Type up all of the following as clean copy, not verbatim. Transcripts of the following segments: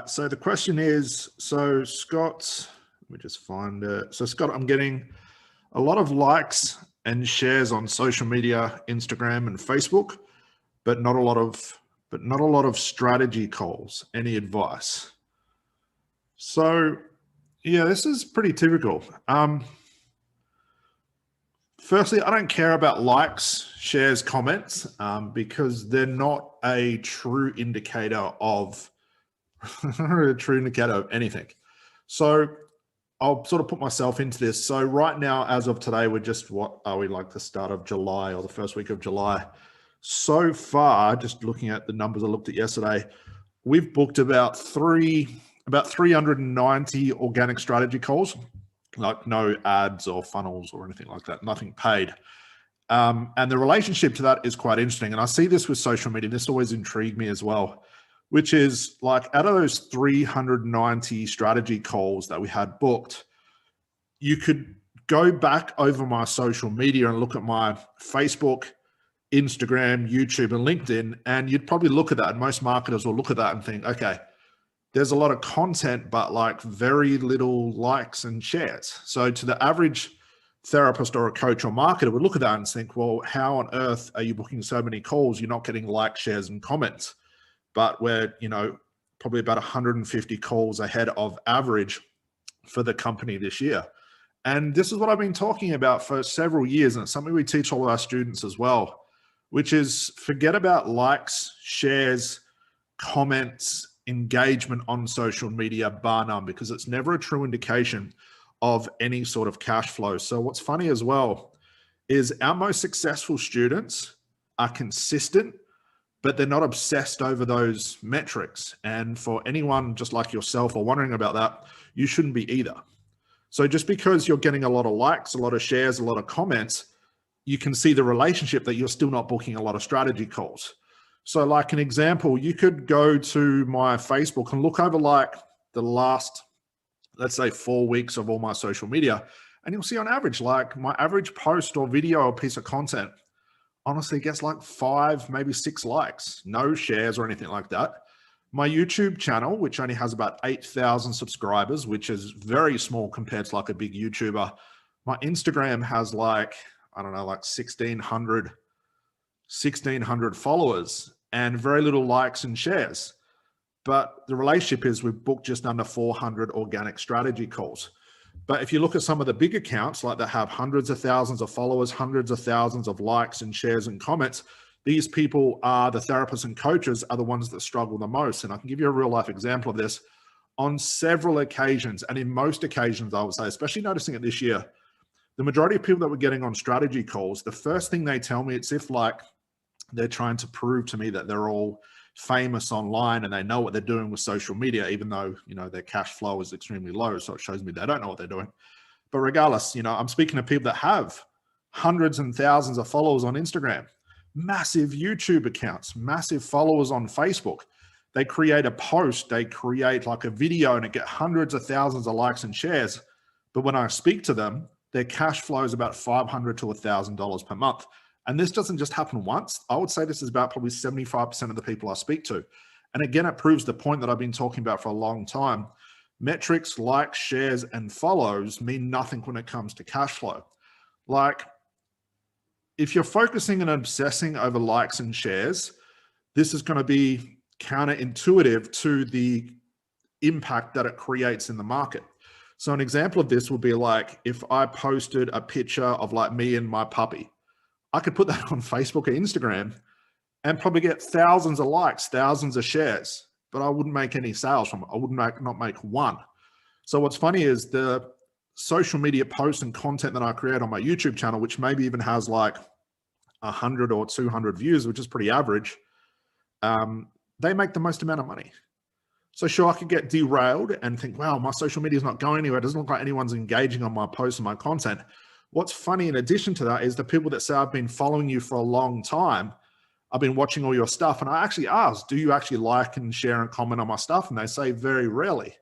right. So the question is, so Scott, let me just find it. So Scott, I'm getting a lot of likes and shares on social media, Instagram and Facebook, but not a lot of strategy calls. Any advice? So yeah, this is pretty typical. Firstly, I don't care about likes, shares, comments, because they're not a true indicator of anything. So I'll sort of put myself into this. So right now, as of today, we're just, what are we, like the start of July or the first week of July? So far, just looking at the numbers I looked at yesterday, we've booked about 390 organic strategy calls, like no ads or funnels or anything like that, nothing paid. And the relationship to that is quite interesting. And I see this with social media. This always intrigued me as well, which is like out of those 390 strategy calls that we had booked, you could go back over my social media and look at my Facebook, Instagram, YouTube, and LinkedIn, and you'd probably look at that. And most marketers will look at that and think, okay, there's a lot of content, but like very little likes and shares. So to the average therapist or a coach or marketer would look at that and think, well, how on earth are you booking so many calls? You're not getting likes, shares, and comments. But we're, probably about 150 calls ahead of average for the company this year. And this is what I've been talking about for several years. And it's something we teach all of our students as well, which is forget about likes, shares, comments, engagement on social media, bar none, because it's never a true indication of any sort of cash flow. So what's funny as well is our most successful students are consistent, but they're not obsessed over those metrics. And for anyone just like yourself or wondering about that, you shouldn't be either. So just because you're getting a lot of likes, a lot of shares, a lot of comments, you can see the relationship that you're still not booking a lot of strategy calls. So like an example, you could go to my Facebook and look over like the last, let's say 4 weeks of all my social media, and you'll see on average, like my average post or video or piece of content honestly gets like 5, maybe 6 likes, no shares or anything like that. My YouTube channel, which only has about 8,000 subscribers, which is very small compared to like a big YouTuber. My Instagram has like, I don't know, like 1,600 followers and very little likes and shares. But the relationship is we've booked just under 400 organic strategy calls. But if you look at some of the big accounts, like that have hundreds of thousands of followers, hundreds of thousands of likes and shares and comments, these people are the therapists and coaches are the ones that struggle the most. And I can give you a real life example of this on several occasions. And in most occasions, I would say, especially noticing it this year, the majority of people that we're getting on strategy calls, the first thing they tell me, it's if like they're trying to prove to me that they're all famous online and they know what they're doing with social media, even though, their cash flow is extremely low. So it shows me they don't know what they're doing. But regardless, I'm speaking to people that have hundreds and thousands of followers on Instagram, massive YouTube accounts, massive followers on Facebook. They create a post, they create like a video and it get hundreds of thousands of likes and shares. But when I speak to them, their cash flow is about $500 to $1,000 per month. And this doesn't just happen once. I would say this is about probably 75% of the people I speak to. And again, it proves the point that I've been talking about for a long time. Metrics, likes, shares, and follows mean nothing when it comes to cash flow. Like, if you're focusing and obsessing over likes and shares, this is going to be counterintuitive to the impact that it creates in the market. So an example of this would be like if I posted a picture of like me and my puppy. I could put that on Facebook or Instagram and probably get thousands of likes, thousands of shares, but I wouldn't make any sales from it. I would not make one. So what's funny is the social media posts and content that I create on my YouTube channel, which maybe even has like 100 or 200 views, which is pretty average, they make the most amount of money. So sure, I could get derailed and think, wow, my social media is not going anywhere. It doesn't look like anyone's engaging on my posts and my content. What's funny in addition to that is the people that say, I've been following you for a long time. I've been watching all your stuff. And I actually ask, do you actually like and share and comment on my stuff? And they say very rarely.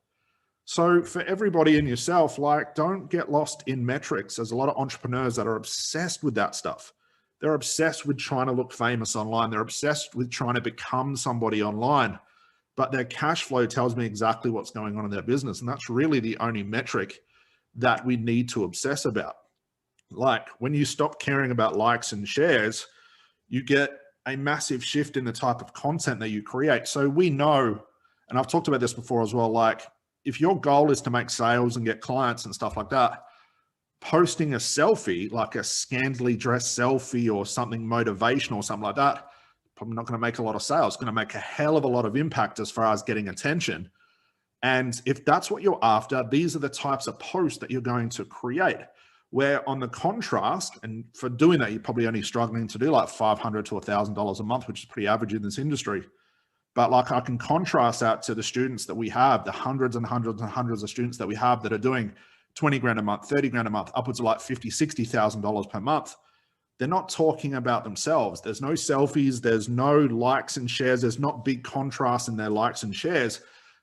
So for everybody and yourself, like, don't get lost in metrics. There's a lot of entrepreneurs that are obsessed with that stuff. They're obsessed with trying to look famous online. They're obsessed with trying to become somebody online. but their cash flow tells me exactly what's going on in their business. And that's really the only metric that we need to obsess about. Like when you stop caring about likes and shares, you get a massive shift in the type of content that you create. So we know, and I've talked about this before as well, like if your goal is to make sales and get clients and stuff like that, posting a selfie, like a scantily dressed selfie or something motivational or something like that, probably not going to make a lot of sales. It's going to make a hell of a lot of impact as far as getting attention. And if that's what you're after, these are the types of posts that you're going to create. Where on the contrast, and for doing that, you're probably only struggling to do like $500 to $1,000 a month, which is pretty average in this industry. But like I can contrast that to the students that we have, the hundreds and hundreds and hundreds of students that we have that are doing 20 grand a month, 30 grand a month, upwards of like $50,000, $60,000 per month. They're not talking about themselves. There's no selfies. There's no likes and shares. There's not big contrast in their likes and shares,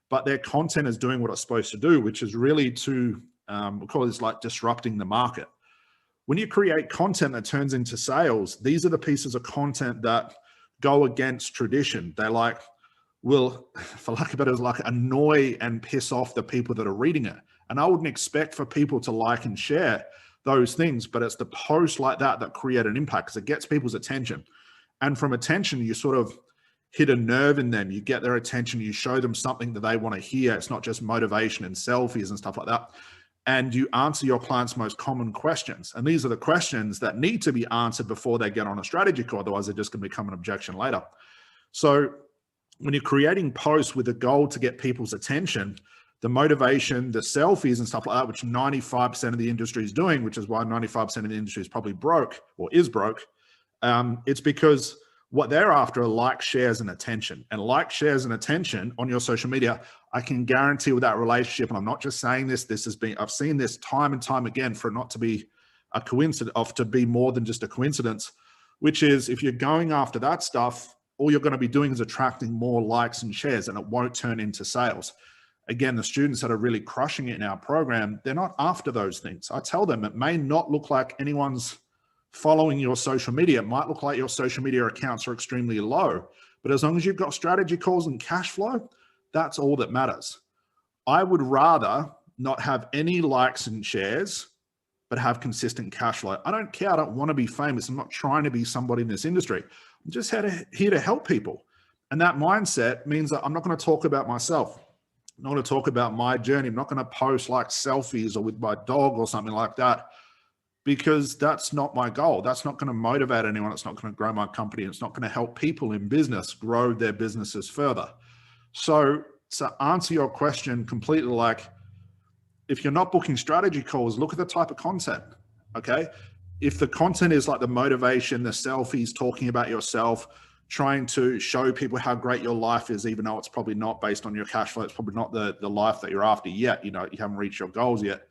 but their content is doing what it's supposed to do, which is really to, we call this like disrupting the market. When you create content that turns into sales, these are the pieces of content that go against tradition. They like will, for lack of better, like annoy and piss off the people that are reading it. And I wouldn't expect for people to like and share those things, but it's the posts like that that create an impact because it gets people's attention. And from attention, you sort of hit a nerve in them. You get their attention. You show them something that they want to hear. It's not just motivation and selfies and stuff like that. And you answer your clients' most common questions. And these are the questions that need to be answered before they get on a strategy call. Otherwise, they're just going to become an objection later. So when you're creating posts with a goal to get people's attention, the motivation, the selfies and stuff like that, which 95% of the industry is doing, which is why 95% of the industry is probably broke or is broke. It's because what they're after are like, shares, and attention. And like, shares, and attention on your social media, I can guarantee with that relationship, and I'm not just saying this, I've seen this time and time again for it not to be a coincidence, to be more than just a coincidence, which is if you're going after that stuff, all you're going to be doing is attracting more likes and shares, and it won't turn into sales. Again, the students that are really crushing it in our program, they're not after those things. I tell them it may not look like anyone's following your social media. It might look like your social media accounts are extremely low, but as long as you've got strategy calls and cash flow, that's all that matters. I would rather not have any likes and shares, but have consistent cash flow. I don't care. I don't want to be famous. I'm not trying to be somebody in this industry. I'm just here to help people. And that mindset means that I'm not going to talk about myself. I'm not going to talk about my journey. I'm not going to post like selfies or with my dog or something like that, because that's not my goal. That's not going to motivate anyone. It's not going to grow my company. It's not going to help people in business grow their businesses further. So to answer your question completely, like if you're not booking strategy calls, look at the type of content, okay? If the content is like the motivation, the selfies, talking about yourself, trying to show people how great your life is, even though it's probably not based on your cash flow, it's probably not the life that you're after yet, you haven't reached your goals yet.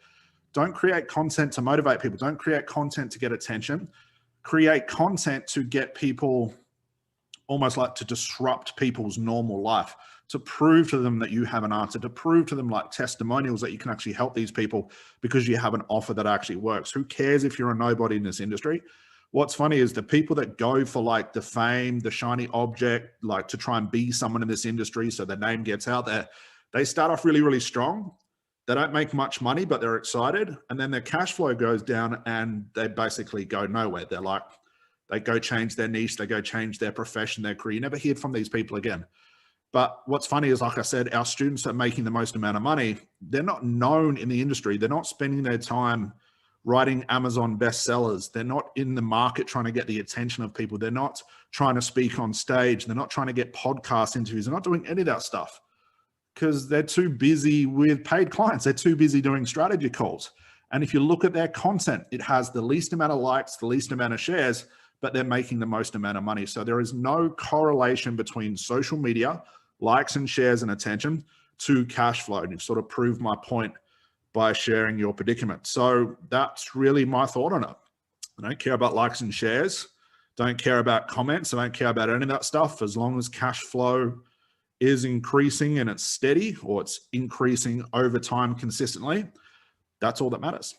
Don't create content to motivate people. Don't create content to get attention. Create content to get people, almost like to disrupt people's normal life, to prove to them that you have an answer, to prove to them like testimonials that you can actually help these people because you have an offer that actually works. Who cares if you're a nobody in this industry? What's funny is the people that go for like the fame, the shiny object, like to try and be someone in this industry so their name gets out there, they start off really, really strong. They don't make much money, but they're excited. And then their cash flow goes down and they basically go nowhere. They're like, they go change their niche, they go change their profession, their career. You never hear from these people again. But what's funny is, like I said, our students are making the most amount of money. They're not known in the industry. They're not spending their time writing Amazon bestsellers. They're not in the market trying to get the attention of people. They're not trying to speak on stage. They're not trying to get podcast interviews. They're not doing any of that stuff because they're too busy with paid clients. They're too busy doing strategy calls. And if you look at their content, it has the least amount of likes, the least amount of shares, but they're making the most amount of money. So there is no correlation between social media, likes and shares and attention to cash flow. And you've sort of proved my point by sharing your predicament. So that's really my thought on it. I don't care about likes and shares. Don't care about comments. I don't care about any of that stuff. As long as cash flow is increasing and it's steady or it's increasing over time consistently, that's all that matters.